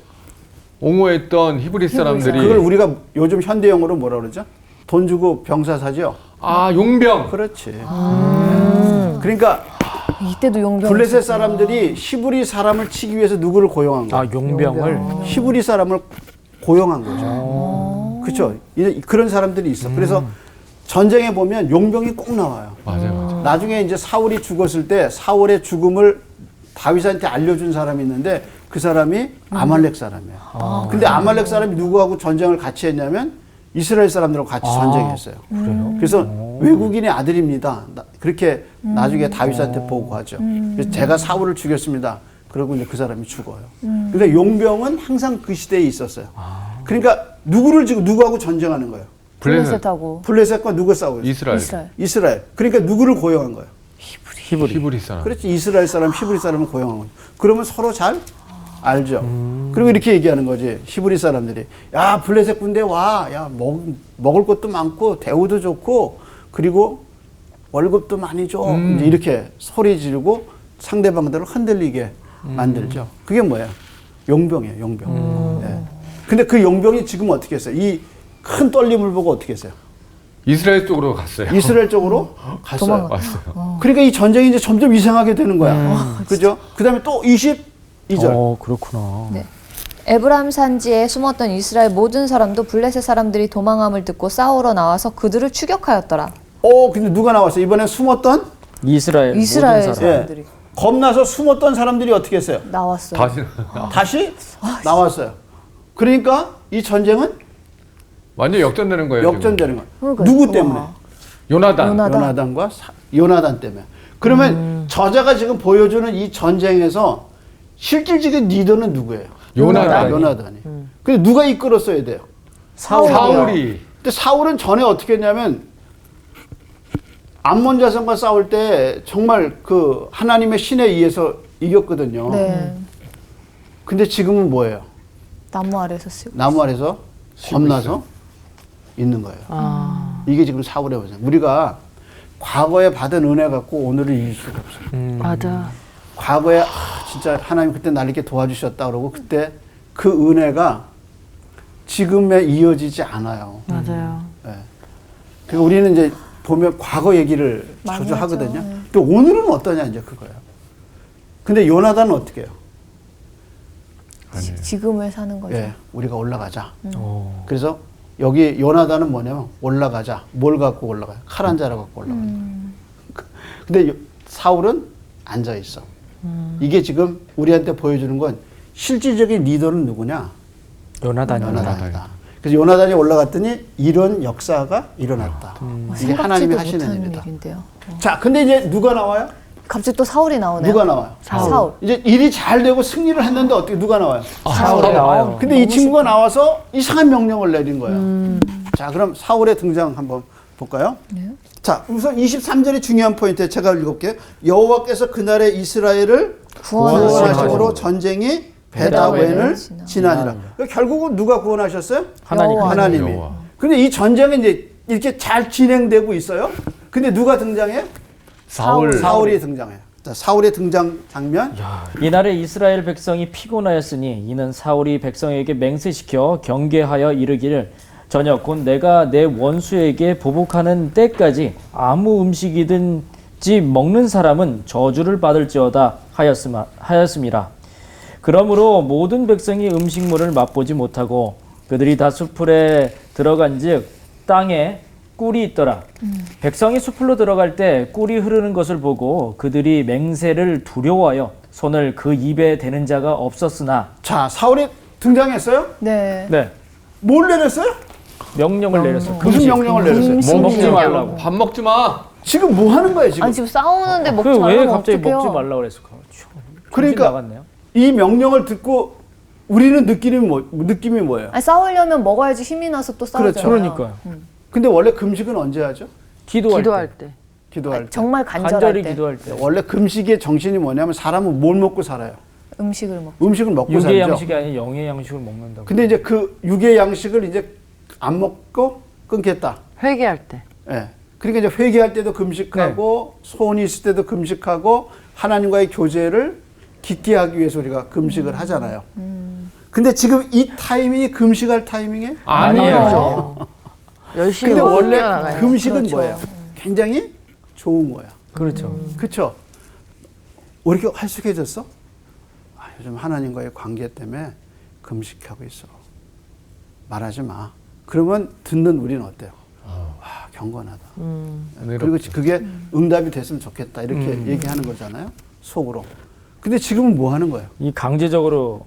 옹호했던 히브리 사람들이 그걸 우리가 요즘 현대용어로 뭐라 그러죠? 돈 주고 병사 사죠? 용병. 그렇지. 그러니까 이때도 용병. 블레셋 사람들이 히브리 사람을 치기 위해서 누구를 고용한 거예요? 용병을. 히브리 사람을 고용한 거죠. 그렇죠. 그런 사람들이 있어. 그래서 전쟁에 보면 용병이 꼭 나와요. 맞아요. 나중에 이제 사울이 죽었을 때 사울의 죽음을 다윗한테 알려준 사람이 있는데 그 사람이 아말렉 사람이에요. 근데 아말렉 사람이 누구하고 전쟁을 같이 했냐면 이스라엘 사람들하고 같이 전쟁했어요. 그래요? 그래서 외국인의 아들입니다. 그렇게 나중에 다윗한테 보고하죠. 그래서 제가 사울을 죽였습니다. 그러고 이제 그 사람이 죽어요. 그러니까 용병은 항상 그 시대에 있었어요. 그러니까 누구하고 전쟁하는 거예요? 블레셋하고 블레셋과 누가 싸워요? 이스라엘. 이스라엘. 그러니까 누구를 고용한 거예요? 히브리 사람. 그렇지. 이스라엘 사람, 히브리 사람을 고용한 거죠. 그러면 서로 잘 알죠. 그리고 이렇게 얘기하는 거지. 히브리 사람들이 야 블레셋 군대 와. 야 먹을 것도 많고 대우도 좋고 그리고 월급도 많이 줘. 이제 이렇게 소리 지르고 상대방들을 흔들리게 만들죠. 그게 뭐야? 용병이에요. 용병. 예. 근데 그 용병이 지금 어떻게 했어요? 이 큰 떨림을 보고 어떻게 했어요? 이스라엘 쪽으로 갔어요. 이스라엘 쪽으로 갔어요. 왔어요. 그러니까 이 전쟁이 이제 점점 이상하게 되는 거야. 그죠? 그 다음에 또 22절. 그렇구나. 네. 에브라임 산지에 숨었던 이스라엘 모든 사람도 블레셋 사람들이 도망함을 듣고 싸우러 나와서 그들을 추격하였더라. 근데 누가 나왔어요? 이번엔 숨었던? 이스라엘 모든 사람. 사람들이 겁나서 숨었던 사람들이 어떻게 했어요? 나왔어요. 다시 다시 나왔어요. 그러니까 이 전쟁은 완전 역전되는 거예요. 역전되는 거예요. 그러니까요. 누구 때문에? 와. 요나단. 요나단과 요나단 때문에. 그러면 저자가 지금 보여주는 이 전쟁에서 실질적인 리더는 누구예요? 요나단이. 근데 누가 이끌었어야 돼요? 사울이. 근데 사울은 전에 어떻게 했냐면 암몬 자손과 싸울 때 정말 그 하나님의 신에 의해서 이겼거든요. 네. 근데 지금은 뭐예요? 나무 아래서 쓰고. 나무 아래서 겁나서 있는 거예요. 이게 지금 사울의 원상. 우리가 과거에 받은 은혜 갖고 오늘을 이길 수가 없어요. 맞아. 과거에 진짜 하나님 그때 날 이렇게 도와주셨다 그러고 그때 그 은혜가 지금에 이어지지 않아요. 맞아요. 네. 그러니까 우리는 이제 보면 과거 얘기를 많이 자주 하죠. 하거든요. 네. 또 오늘은 어떠냐 이제 그거예요. 근데 요나단은 어떻게 해요? 지금을 사는 거죠. 예, 우리가 올라가자. 그래서 여기 요나단은 뭐냐면 올라가자. 뭘 갖고 올라가요? 칼 한 자루 갖고 올라가요. 근데 사울은 앉아 있어. 이게 지금 우리한테 보여주는 건 실질적인 리더는 누구냐? 요나단이다. 그래서 요나단이 올라갔더니 이런 역사가 일어났다. 이게 하나님이 하시는 못하는 일이다. 일인데요. 자, 근데 이제 누가 나와요? 갑자기 또 사울이 나오네요. 누가 나와요? 사울. 이제 일이 잘 되고 승리를 했는데 어떻게 누가 나와요? 사울이 나와요. 근데 이 친구가 나와서 이상한 명령을 내린 거예요. 자, 그럼 사울의 등장 한번 볼까요? 네. 자, 우선 23절이 중요한 포인트 제가 읽어볼게요. 여호와께서 그날에 이스라엘을 구원하심으로 전쟁이 베다웬을 지나니라. 결국은 누가 구원하셨어요? 하나님이. 여호와. 근데 이 전쟁이 이제 이렇게 잘 진행되고 있어요. 근데 누가 등장해요? 사울이 등장해요. 자, 사울의 등장 장면. 이날에 이스라엘 백성이 피곤하였으니 이는 사울이 백성에게 맹세시켜 경계하여 이르기를 저녁 곧 내가 내 원수에게 보복하는 때까지 아무 음식이든지 먹는 사람은 저주를 받을지어다 하였음이라. 그러므로 모든 백성이 음식물을 맛보지 못하고 그들이 다 숲풀에 들어간즉 땅에 꿀이 있더라. 백성이 숲으로 들어갈 때 꿀이 흐르는 것을 보고 그들이 맹세를 두려워하여 손을 그 입에 대는 자가 없었으나. 자, 사울이 등장했어요? 네. 네. 뭘 내렸어요? 명령을 내렸어요. 무슨 금식. 명령을 내렸어요? 금식. 먹지 금식이요. 말라고. 밥 먹지 마. 지금 뭐 하는 거예요 지금? 아니 지금 싸우는데 먹지 그 왜 말라면 갑자기 어떡해요? 먹지 말라고 그랬을까? 그러니까 나갔네요. 이 명령을 듣고 우리는 느낌이 뭐예요? 아니, 싸우려면 먹어야지 힘이 나서 또 싸우잖아요. 그렇죠. 그러니까요. 근데 원래 금식은 언제 하죠? 기도할 때. 기도할 때. 정말 간절할 간절히 때 기도할 때. 원래 금식의 정신이 뭐냐면 사람은 뭘 먹고 살아요? 음식을 먹고 음식을 먹고 육의 살죠. 양식이 아닌 영의 양식을 먹는다고. 근데 이제 그 육의 양식을 이제 안 먹고 끊겠다. 회개할 때. 예. 그러니까 이제 회개할 때도 금식하고 소원이 있을 때도 금식하고 하나님과의 교제를 깊게 하기 위해서 우리가 금식을 하잖아요. 근데 지금 이 타이밍이 금식할 타이밍이에요? 아니에요. 열심히 근데 원래 뛰어나가요. 금식은 그렇죠. 뭐예요? 굉장히 좋은 거야. 그렇죠. 그렇죠? 왜 이렇게 활숙해졌어? 요즘 하나님과의 관계 때문에 금식하고 있어. 말하지 마. 그러면 듣는 우리는 어때요? 와, 경건하다. 그리고 그게 응답이 됐으면 좋겠다. 이렇게 얘기하는 거잖아요. 속으로. 근데 지금은 뭐 하는 거예요? 이 강제적으로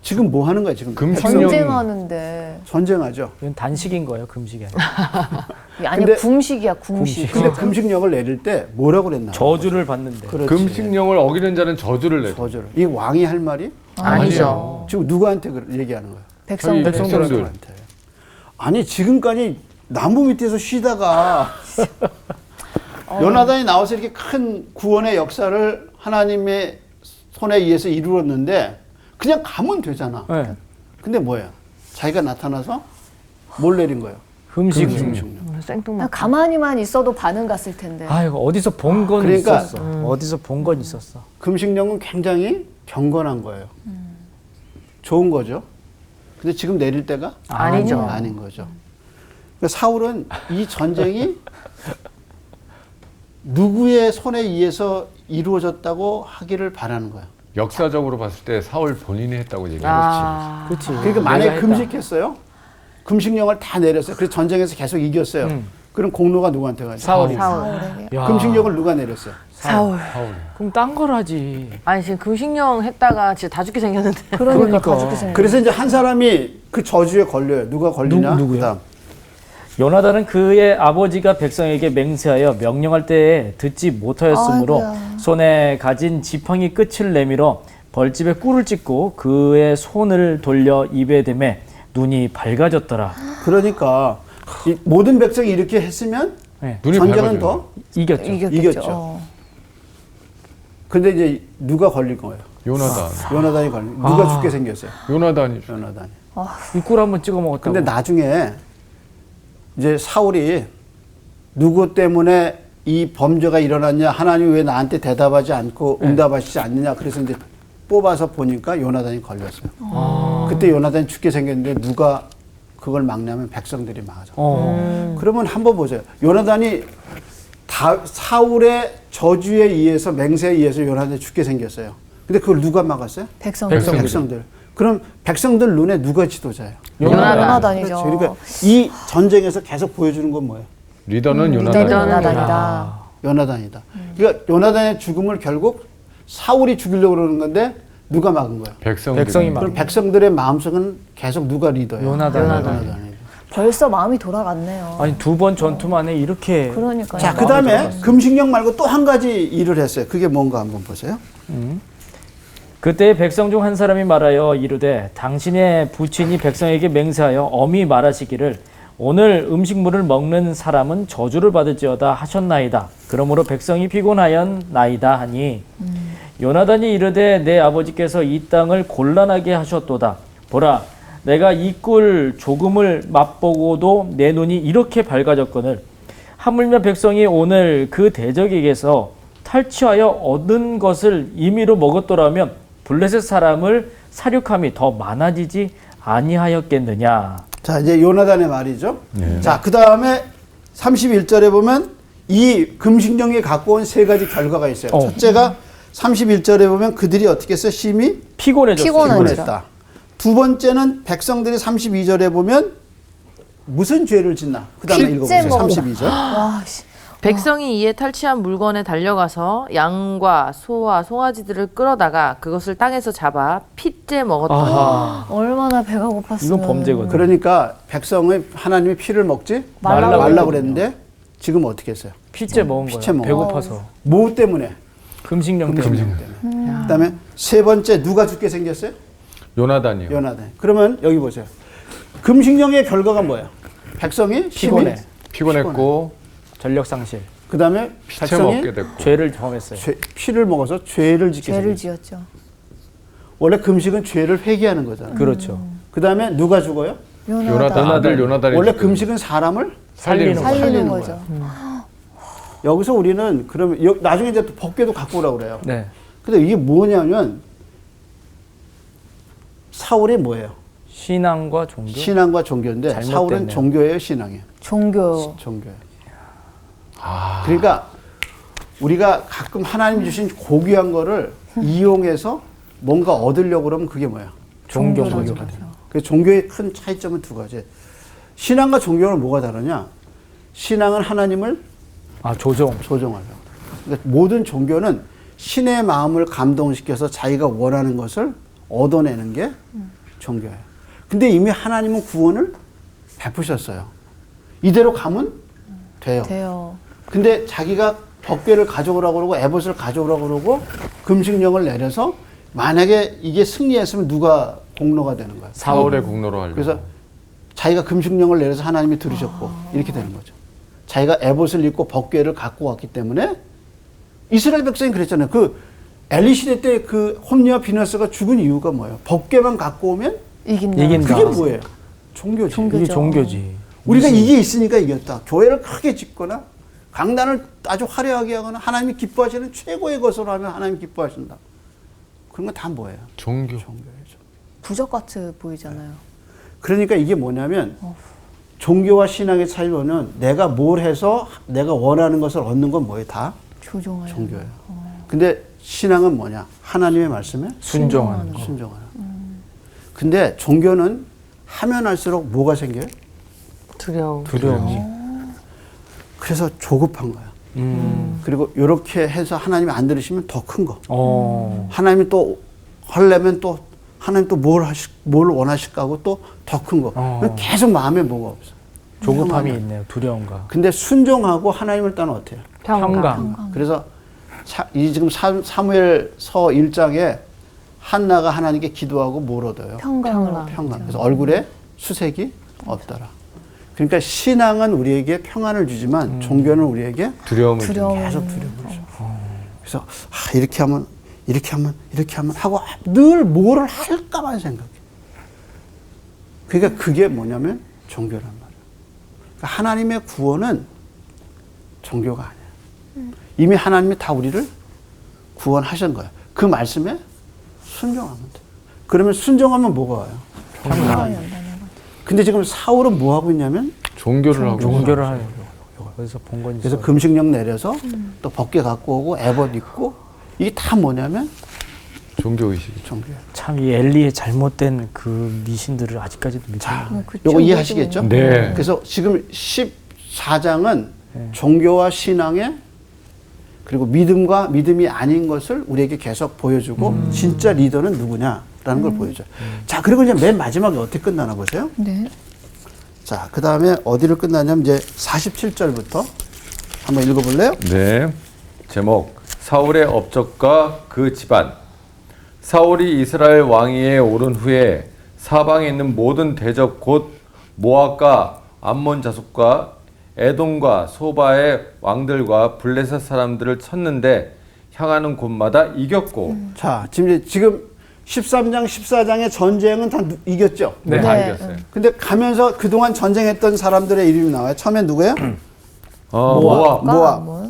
지금 뭐 하는 거예요? 지금 금식령. 전쟁하는데 전쟁하죠. 이건 단식인 거예요. 금식이 아니라. 아니 근데- 궁식이야 궁식. 근데 금식령을 내릴 때 뭐라고 그랬나? 저주를 받는데. 그렇지. 금식령을 어기는 자는 저주를 내. 저주를. 이 왕이 할 말이 아니죠. 지금 누구한테 얘기하는 거예요? 백성들. 백성들. 한테. 아니 지금까지 나무 밑에서 쉬다가 요나단이 나와서 이렇게 큰 구원의 역사를 하나님의 손에 의해서 이루었는데 그냥 가면 되잖아. 네. 근데 뭐야? 자기가 나타나서 뭘 내린 거예요? 금식. 금식령. 생뚱맞. 가만히만 있어도 반응 갔을 텐데. 아이고 어디서 본 건 그러니까- 있었어. 어디서 본 건 있었어. 금식령은 굉장히 경건한 거예요. 좋은 거죠. 근데 지금 내릴 때가 아니죠. 아닌 거죠. 그러니까 사울은 이 전쟁이 누구의 손에 의해서 이루어졌다고 하기를 바라는 거야. 역사적으로 봤을 때 사울 본인이 했다고 얘기하지. 아. 그렇지. 그러니까 만약에 금식했어요. 금식령을 다 내렸어요. 그래서 전쟁에서 계속 이겼어요. 그럼 공로가 누구한테 가죠? 사울이. 사울에게. 야. 금식령을 누가 내렸어요? 사울. 그럼 딴 걸 하지. 아니 지금 금식령 했다가 진짜 다 죽게 생겼는데. 그러니까 다 죽게 생겼. 그래서 이제 한 사람이 그 저주에 걸려요. 누가 걸리냐? 누구요? 그다음. 요나단은 그의 아버지가 백성에게 맹세하여 명령할 때에 듣지 못하였으므로 아이고야. 손에 가진 지팡이 끝을 내밀어 벌집에 꿀을 찍고 그의 손을 돌려 입에 대매 눈이 밝아졌더라. 그러니까 이 모든 백성이 이렇게 했으면 네. 눈이 전쟁은 밝아져요. 더. 이겼죠. 이겼겠죠. 이겼죠. 어. 근데 이제 누가 걸릴 거예요? 요나단. 요나단이 걸린. 누가 죽게 생겼어요? 요나단이. 요나단이. 이 꿀 한번 찍어 먹었다고. 근데 나중에 이제 사울이 누구 때문에 이 범죄가 일어났냐? 하나님이 왜 나한테 대답하지 않고 응답하시지 않느냐? 그래서 이제 뽑아서 보니까 요나단이 걸렸어요. 그때 요나단이 죽게 생겼는데 누가 그걸 막냐면 백성들이 막아줘. 그러면 한번 보세요. 요나단이 사울의 저주에 의해서 맹세에 의해서 요나단이 죽게 생겼어요. 근데 그걸 누가 막았어요? 백성들. 백성들. 그럼 백성들 눈에 누가 지도자예요? 요나단이죠. 그렇죠. 그러니까 이 전쟁에서 계속 보여주는 건 뭐예요? 리더는 요나단. 리더는 요나단이다. 요나단이다. 그러니까 요나단의 죽음을 결국 사울이 죽이려고 그러는 건데 누가 막은 거예요? 백성이 막- 그럼 백성들의 마음속은 계속 누가 리더예요? 요나단. 요나단이에요. 벌써 마음이 돌아갔네요. 아니 두 번 전투 만에 이렇게 그러니까요. 자, 그 다음에 금식령 말고 또 한 가지 일을 했어요. 그게 뭔가 한번 보세요. 그때 백성 중 한 사람이 말하여 이르되 당신의 부친이 백성에게 맹세하여 엄히 말하시기를 오늘 음식물을 먹는 사람은 저주를 받을지어다 하셨나이다. 그러므로 백성이 피곤하였나이다 하니 요나단이 이르되 내 아버지께서 이 땅을 곤란하게 하셨도다. 보라 내가 이 꿀 조금을 맛보고도 내 눈이 이렇게 밝아졌거늘 하물며 백성이 오늘 그 대적에게서 탈취하여 얻은 것을 임의로 먹었더라면 블레셋 사람을 사륙함이 더 많아지지 아니하였겠느냐. 자, 이제 요나단의 말이죠. 자, 그 다음에 31절에 보면 이 금식령이 갖고 온 세 가지 결과가 있어요. 첫째가 31절에 보면 그들이 어떻게 했어요? 심히 피곤해졌어요. 피곤했다. 두 번째는 백성들이 32절에 보면 무슨 죄를 짓나? 그 다음에 핏째 읽어보세요. 먹는다. 32절. 와, 씨. 백성이 이에 탈취한 물건에 달려가서 양과 소와 송아지들을 끌어다가 그것을 땅에서 잡아 핏째 먹었더니 아하. 얼마나 배가 고팠으면. 이건 범죄거든. 그러니까 백성의 하나님이 피를 먹지 말라고 말라고 그랬는데 지금 어떻게 했어요? 핏째 먹은 핏째 거야. 먹어. 배고파서. 뭐 때문에? 금식령 때문에. 그다음에 세 번째 누가 죽게 생겼어요? 요나단이요. 연하대. 그러면 여기 보세요. 금식령의 결과가 뭐예요? 백성이 피곤해. 피곤했고 전력 상실. 그다음에 피채 백성이 먹게 됐고. 죄를 범했어요. 피를 먹어서 죄를 짓게 죄를 생겼어요. 지었죠. 원래 금식은 죄를 회개하는 거잖아요. 그렇죠. 그다음에 누가 죽어요? 요나단 아들 요나단이 원래 죽게 금식은 사람을 살리는 살리는 살리는 거예요. 거죠. 여기서 우리는 그러면 나중에 이제 또 법궤도 갖고 오라고 그래요. 네. 근데 이게 뭐냐면 사울이 뭐예요? 신앙과 종교. 신앙과 종교인데 잘못됐네요. 사울은 종교예요, 신앙이에요? 종교. 종교예요. 그러니까 우리가 가끔 하나님 주신 고귀한 거를 이용해서 뭔가 얻으려고 그러면 그게 뭐야? 종교. 종교가 돼요. 그 종교의 큰 차이점은 두 가지. 신앙과 종교는 뭐가 다르냐? 신앙은 하나님을 조종. 조종하려고. 그러니까 모든 종교는 신의 마음을 감동시켜서 자기가 원하는 것을 얻어내는 게 종교예요. 근데 이미 하나님은 구원을 베푸셨어요. 이대로 가면 돼요. 돼요. 근데 자기가 법궤를 가져오라고 그러고 에봇을 가져오라고 그러고 금식령을 내려서 만약에 이게 승리했으면 누가 공로가 되는 거야? 사울의 공로로 하려고. 그래서 자기가 금식령을 내려서 하나님이 들으셨고 이렇게 되는 거죠. 자기가 에봇을 입고 법궤를 갖고 왔기 때문에 이스라엘 백성이 그랬잖아요. 그 엘리 시대 때 그 홈리와 비나스가 죽은 이유가 뭐예요? 법궤만 갖고 오면 이긴다. 그게 뭐예요? 종교지. 이게 종교지. 우리가 이게 있으니까 이겼다. 교회를 크게 짓거나 강단을 아주 화려하게 하거나 하나님이 기뻐하시는 최고의 것으로 하면 하나님이 기뻐하신다. 그런 건 다 뭐예요? 종교. 종교예요. 부적 같아 보이잖아요. 그러니까 이게 뭐냐면 종교와 신앙의 차이로는 내가 뭘 해서 내가 원하는 것을 얻는 건 뭐예요? 다 조종하려. 종교예요. 근데 신앙은 뭐냐? 하나님의 말씀에 순종하는 거. 순종하는. 근데 종교는 하면 할수록 뭐가 생겨요? 두려움. 두려움. 그래서 조급한 거야. 그리고 이렇게 해서 하나님이 안 들으시면 더 큰 거. 하나님이 또 하려면 또 하나님 또 뭘 원하실까 하고 또 더 큰 거. 계속 마음에 뭐가 없어. 조급함이 있네요. 두려움과. 근데 순종하고 하나님을 따르면 어때요? 평강. 그래서 이 지금 사무엘서 1장에 한나가 하나님께 기도하고 뭘 얻어요? 평강을. 평강. 그래서 얼굴에 수색이 없더라. 그러니까 신앙은 우리에게 평안을 주지만 종교는 우리에게 두려움을 두려움. 계속 두려움을 줘. 그래서 이렇게 하면 하고 늘 뭐를 할까만 생각해. 그러니까 그게 뭐냐면 종교란 말이야. 그러니까 하나님의 구원은 종교가 아니야. 이미 하나님이 다 우리를 구원하신 거야. 그 말씀에 순종하면 돼. 그러면 순종하면 뭐가 와요? 평강이. 근데 지금 사울은 뭐 하고 있냐면 종교를 하고 종교를 하는 거. 그래서 본 건지. 그래서 금식령 내려서 또 법궤 갖고 오고 에봇 입고 이게 다 뭐냐면 종교 의식이. 종교예요. 참 이 엘리의 잘못된 그 미신들을 아직까지도 믿지. 요거 이해하시겠죠? 네. 그래서 지금 14장은 종교와 신앙의 그리고 믿음과 믿음이 아닌 것을 우리에게 계속 보여주고 진짜 리더는 누구냐라는 걸 보여줘요. 자, 그리고 이제 맨 마지막에 어떻게 끝나나 보세요. 네. 자, 그 다음에 어디를 끝나냐면 이제 47절부터 한번 읽어볼래요? 네. 제목 사울의 업적과 그 집안. 사울이 이스라엘 왕위에 오른 후에 사방에 있는 모든 대적 곧 모압과 암몬 자손과 에돔과 소바의 왕들과 블레셋 사람들을 쳤는데 향하는 곳마다 이겼고. 자, 지금 13장, 14장의 전쟁은 다 이겼죠? 네, 다 네. 이겼어요. 근데 가면서 그동안 전쟁했던 사람들의 이름이 나와요. 처음엔 누구예요? 모압,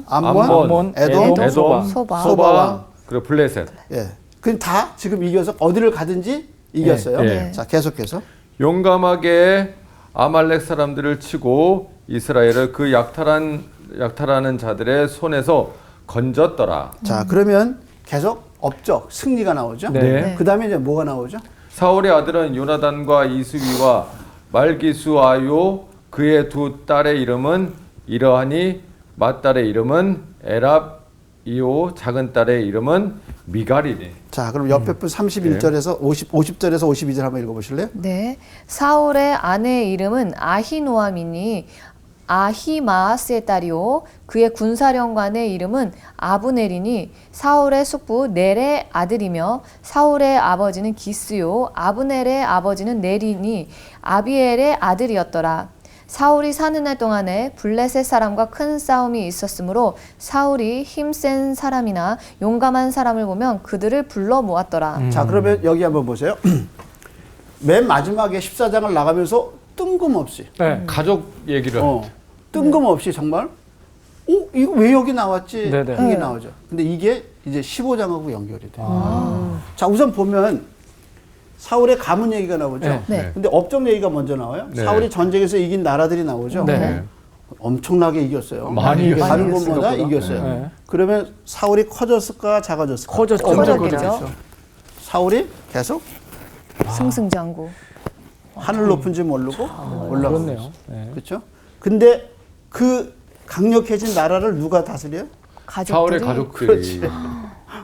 암몬, 에돔, 소바. 왕. 그리고 블레셋. 예. 그 다 지금 이겨서 어디를 가든지 이겼어요. 네. 자, 계속해서. 용감하게 아말렉 사람들을 치고 이스라엘을 그 약탈하는 자들의 손에서 건졌더라. 자, 그러면 계속 업적, 승리가 나오죠? 네. 그 다음에 이제 뭐가 나오죠? 사울의 아들은 요나단과 이스위와 말기수아요 그의 두 딸의 이름은 이러하니 맏딸의 이름은 에랍이요 작은 딸의 이름은 미갈이니. 자, 그럼 옆에 분 31절에서 50절에서 52절 한번 읽어보실래요? 네. 사울의 아내의 이름은 아히노아미니 아히마아스의 딸이요 그의 군사령관의 이름은 아브넬이니 사울의 숙부 넬의 아들이며 사울의 아버지는 기스요 아브넬의 아버지는 넬이니 아비엘의 아들이었더라. 사울이 사는 날 동안에 블레셋 사람과 큰 싸움이 있었으므로 사울이 힘센 사람이나 용감한 사람을 보면 그들을 불러 모았더라. 자, 그러면 여기 한번 보세요. 맨 마지막에 14장을 나가면서 뜬금없이 네. 가족 얘기를. 뜬금없이 정말 이거 왜 여기 나왔지? 네네. 이게 나오죠. 근데 이게 이제 15장하고 연결이 돼요. 자, 우선 보면 사울의 가문 얘기가 나오죠. 네. 네. 근데 업적 얘기가 먼저 나와요. 네. 사울이 전쟁에서 이긴 나라들이 나오죠. 네. 엄청나게 이겼어요. 많이 이겼어요. 다른 곳보다 생각보다. 이겼어요. 네. 그러면 사울이 커졌을까 작아졌을까? 커졌죠. 커졌겠죠. 사울이 계속 승승장구. 하늘 높은지 모르고 올라가고 그렇네요. 있어요. 네. 그렇죠? 근데 그 강력해진 나라를 누가 다스려요? 사울의 가족들이 가족들이.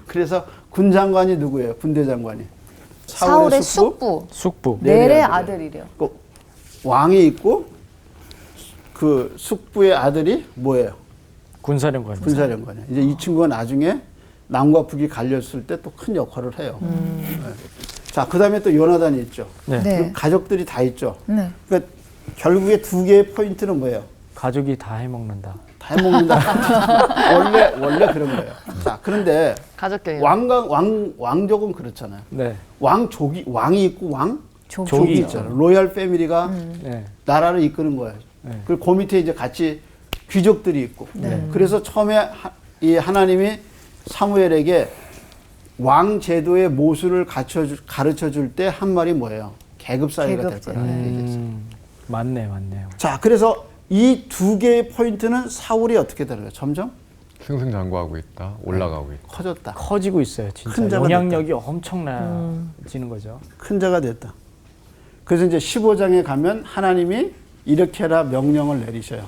그래서 군 장관이 누구예요? 군대 장관이. 사울의 숙부 숙부. 네. 넬의 아들이에요. 아들이래요. 그 왕이 있고 그 숙부의 아들이 뭐예요? 군사령관. 군사령관이에요. 이제 이 친구가 나중에 남과 북이 갈렸을 때 또 큰 역할을 해요. 네. 자, 그다음에 또 요나단이 있죠. 네. 네. 그리고 가족들이 다 있죠. 네. 그러니까 결국에 두 개의 포인트는 뭐예요? 가족이 다 해먹는다. 다 해먹는다. 원래 그런 거예요. 자, 그런데 가족 경영. 왕족은 그렇잖아요. 네. 왕이 있고 족이 족이 있죠. 있잖아요. 로얄 패밀리가 네. 나라를 이끄는 거예요. 네. 그리고 그 밑에 이제 같이 귀족들이 있고. 네. 그래서 처음에 이 하나님이 사무엘에게 왕 제도의 모순을 가르쳐 줄 때 한 말이 뭐예요? 계급 사회가 될 계급제. 거라는 얘기했어요. 맞네요. 자, 그래서 이 두 개의 포인트는 사울이 어떻게 되는 거예요? 점점 승승장구하고 있다. 올라가고 있다. 커졌다. 커지고 있어요. 진짜 큰 자가 영향력이 엄청나지는 거죠. 큰 자가 됐다. 그래서 이제 15장에 가면 하나님이 이렇게 해라 명령을 내리셔요.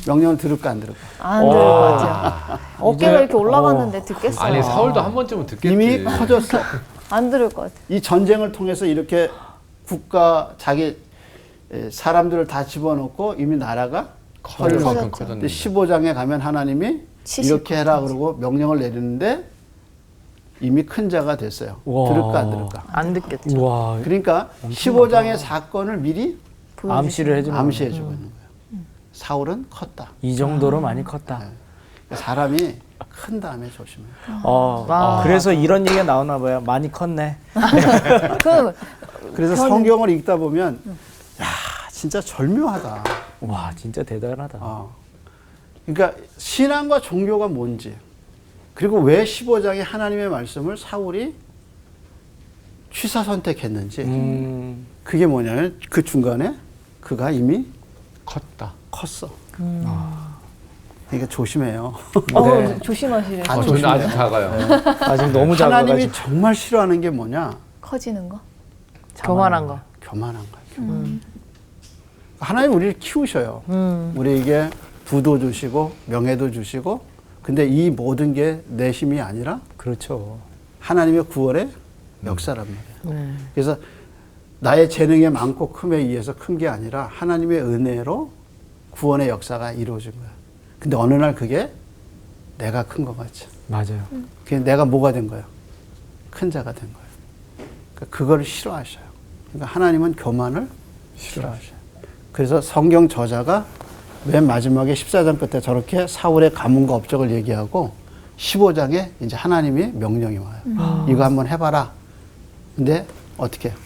명령을 들을까 안 들을까? 안 들을 것 같아요. 어깨가 이제- 이렇게 올라갔는데 듣겠어요. 아니 사울도 한 번쯤은 듣겠지. 이미 커졌어. 안 들을 것 같아요. 이 전쟁을 통해서 이렇게 국가 자기 사람들을 다 집어넣고 이미 나라가 커질 만큼 커졌죠. 근데 커졌는데. 15장에 가면 하나님이 70 이렇게 해라 그러고 명령을 내리는데 이미 큰 자가 됐어요. 우와. 들을까 안 들을까? 안 듣겠죠. 우와. 그러니까 15장의 사건을 미리 암시를 해주는 암시해 주고 있는 거예요. 사울은 컸다. 이 정도로 많이 컸다. 그러니까 사람이 큰 다음에 조심해요. 와. 그래서 이런 얘기가 나오나 봐요. 많이 컸네. 그 그래서 성경을 읽다 보면 야 진짜 절묘하다. 와, 진짜 대단하다. 그러니까 신앙과 종교가 뭔지 그리고 왜 15장의 하나님의 말씀을 사울이 취사 선택했는지 그게 뭐냐면 그 중간에 그가 이미 컸다. 컸어. 그러니까 조심해요. 네. 조심하시래요. 다 저는 조심해요. 아직 작아요. 아직 너무 하나님이 작아가지고. 정말 싫어하는 게 뭐냐? 커지는 거. 교만한 거. 교만한 거예요. 하나님 우리를 키우셔요. 우리에게 부도 주시고 명예도 주시고 근데 이 모든 게 내 힘이 아니라 그렇죠. 하나님의 구원의 역사란 말이에요. 그래서 나의 재능의 많고 큼에 의해서 큰 게 아니라 하나님의 은혜로 구원의 역사가 이루어진 거야. 근데 어느 날 그게 내가 큰 것 같지. 맞아요. 그게 내가 뭐가 된 거야? 큰 자가 된 거예요. 그러니까 그걸 싫어하셔요. 그러니까 하나님은 교만을 싫어하셔요. 그래서 성경 저자가 맨 마지막에 14장 끝에 저렇게 사울의 가문과 업적을 얘기하고 15장에 이제 하나님이 명령이 와요. 이거 한번 해봐라. 근데 어떻게 해요?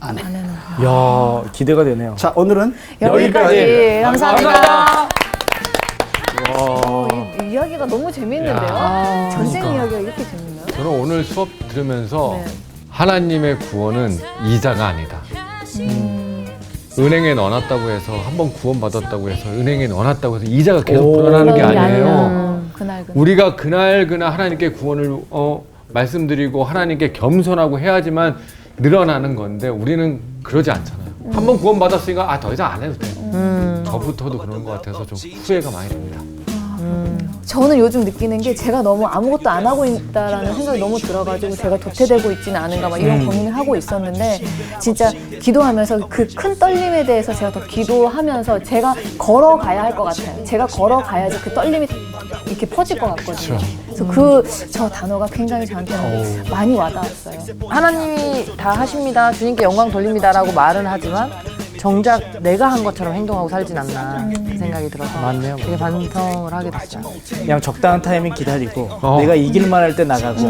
안 해. 야, 기대가 되네요. 자, 오늘은 여기까지. 감사합니다. 감사합니다. 이 이야기가 너무 재밌는데요. 전쟁 이야기가 이렇게 재밌나요? 저는 오늘 수업 들으면서 네. 하나님의 구원은 이자가 아니다. 은행에 넣어놨다고 해서 한번 구원받았다고 해서 은행에 넣어놨다고 해서 이자가 계속 불어나는 게 아니에요. 그날 우리가 그날 하나님께 구원을 말씀드리고 하나님께 겸손하고 해야지만 늘어나는 건데 우리는 그러지 않잖아요. 한번 구원받았으니까 더 이상 안 해도 돼. 저부터도 그런 것 같아서 좀 후회가 많이 됩니다. 저는 요즘 느끼는 게 제가 너무 아무것도 안 하고 있다라는 생각이 너무 들어가지고 제가 도태되고 있지는 않은가 막 이런 고민을 하고 있었는데 진짜 기도하면서 그 큰 떨림에 대해서 제가 더 기도하면서 제가 걸어가야 할 것 같아요. 제가 걸어가야지 그 떨림이 이렇게 퍼질 것 같거든요. 그래서 저 단어가 굉장히 저한테는 많이 와닿았어요. 하나님이 다 하십니다. 주님께 영광 돌립니다라고 말은 하지만 정작 내가 한 것처럼 행동하고 살진 않나 그 생각이 들어서 맞네요. 되게 반성을 하게 됐어요. 그냥 적당한 타이밍 기다리고 내가 이길만 할 때 나가고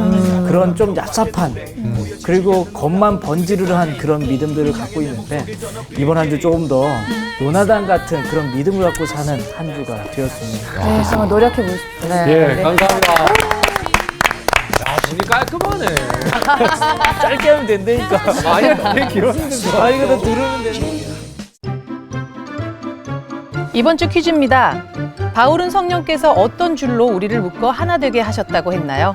그런 좀 얍삽한 그리고 겉만 번지르르한 그런 믿음들을 갖고 있는데 이번 한 주 조금 더 요나단 같은 그런 믿음을 갖고 사는 한 주가 되었으면 네, 정말 노력해보고 싶어요. 예, 감사합니다. 야, 진이 깔끔하네. 짧게 하면 된다니까. 아니, 되게 길었는데. 아 이거 더 들으면 되는데. 이번 주 퀴즈입니다. 바울은 성령께서 어떤 줄로 우리를 묶어 하나 되게 하셨다고 했나요?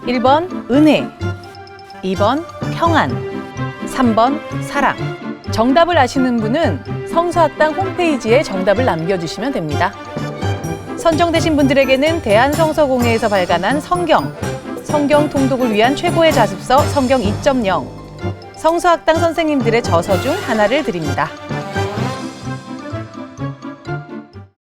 1번 은혜, 2번 평안, 3번 사랑. 정답을 아시는 분은 성서학당 홈페이지에 정답을 남겨주시면 됩니다. 선정되신 분들에게는 대한성서공회에서 발간한 성경 통독을 위한 최고의 자습서 성경 2.0, 성서학당 선생님들의 저서 중 하나를 드립니다.